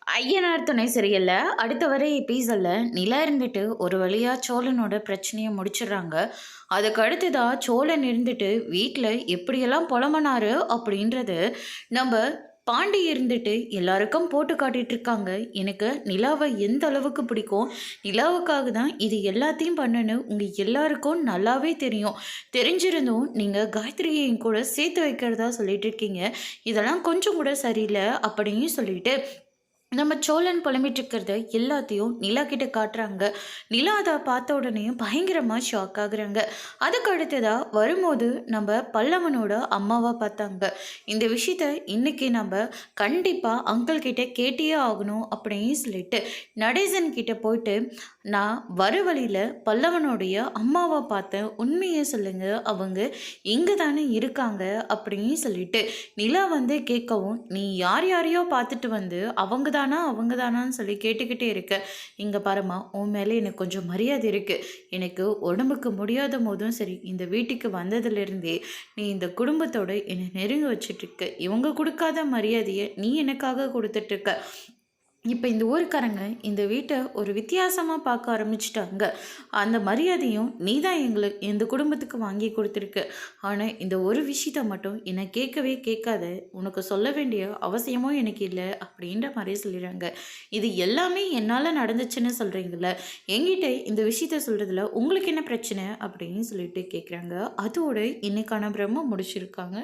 ஐயனார் துணை சரியில்ல. அடுத்த வர எபிசோட்ல நிலா இருந்துட்டு ஒரு வழியா சோழனோட பிரச்சனைய முடிச்சிடுறாங்க. அதுக்கு அடுத்ததா சோழன் இருந்துட்டு வீட்ல எப்படியெல்லாம் புலம்புனாரு அப்படின்றது நம்ம பாண்டி இருந்துட்டு எல்லாருக்கும் போட்டு காட்டிட்டு இருக்காங்க. எனக்கு நிலாவை எந்த அளவுக்கு பிடிக்கும், நிலாவுக்காக தான் இது எல்லாத்தையும் பண்ணேன்னு உங்க எல்லாருக்கும் நல்லாவே தெரியும். தெரிஞ்சிருந்தும் நீங்க காயத்ரியை என் கூட சேர்த்து வைக்கிறதா சொல்லிட்டு இருக்கீங்க. இதெல்லாம் கொஞ்சம் கூட சரியில்லை அப்படின்னு சொல்லிட்டு நம்ம சோழன் புலம்பிட்டு இருக்கிறத எல்லாத்தையும் நிலா கிட்ட காட்டுறாங்க. நிலா அதை பார்த்த உடனே பயங்கரமாக ஷாக் ஆகுறாங்க. அதுக்கு அடுத்ததா வரும்போது நம்ம பல்லவனோட அம்மாவா பார்த்தாங்க. இந்த விஷயத்த இன்னைக்கு நம்ம கண்டிப்பாக அங்கிள் கிட்ட கேட்டே ஆகணும் அப்படின்னு சொல்லிட்டு நடேசன் கிட்ட போயிட்டு, நான் வர வழியில் பல்லவனுடைய அம்மாவை பார்த்தேன், உண்மையை சொல்லுங்க, அவங்க இங்கே தானே இருக்காங்க அப்படின்னு சொல்லிட்டு நிலா வந்து கேட்கவும், நீ யார் யாரையோ பார்த்துட்டு வந்து அவங்க தானா அவங்க தானான்னு சொல்லி கேட்டுக்கிட்டே இருக்க. இங்கே பாருமா, உன் மேலே எனக்கு கொஞ்சம் மரியாதை இருக்குது. எனக்கு உடம்புக்கு முடியாத போதும் சரி, இந்த வீட்டுக்கு வந்ததுலேருந்தே நீ இந்த குடும்பத்தோட என்னை நெருங்க வச்சிட்ருக்க. இவங்க கொடுக்காத மரியாதையை நீ எனக்காக கொடுத்துட்ருக்க. இப்போ இந்த ஊருக்காரங்க இந்த வீட்டை ஒரு வித்தியாசமாக பார்க்க ஆரம்பிச்சிட்டாங்க. அந்த மரியாதையும் நீ தான் எங்களுக்கு இந்த குடும்பத்துக்கு வாங்கி கொடுத்துருக்கு. ஆனால் இந்த ஒரு விஷயத்த மட்டும் என்னை கேட்கவே கேட்காத, உனக்கு சொல்ல வேண்டிய அவசியமும் எனக்கு இல்லை அப்படின்ற மாதிரி சொல்லிடுறாங்க. இது எல்லாமே என்னால் நடந்துச்சுன்னு சொல்கிறீங்கள, என்கிட்ட இந்த விஷயத்த சொல்கிறதுல உங்களுக்கு என்ன பிரச்சனை அப்படின்னு சொல்லிட்டு கேட்குறாங்க. அதோடு இன்னைக்கான பிரம்ம முடிச்சிருக்காங்க.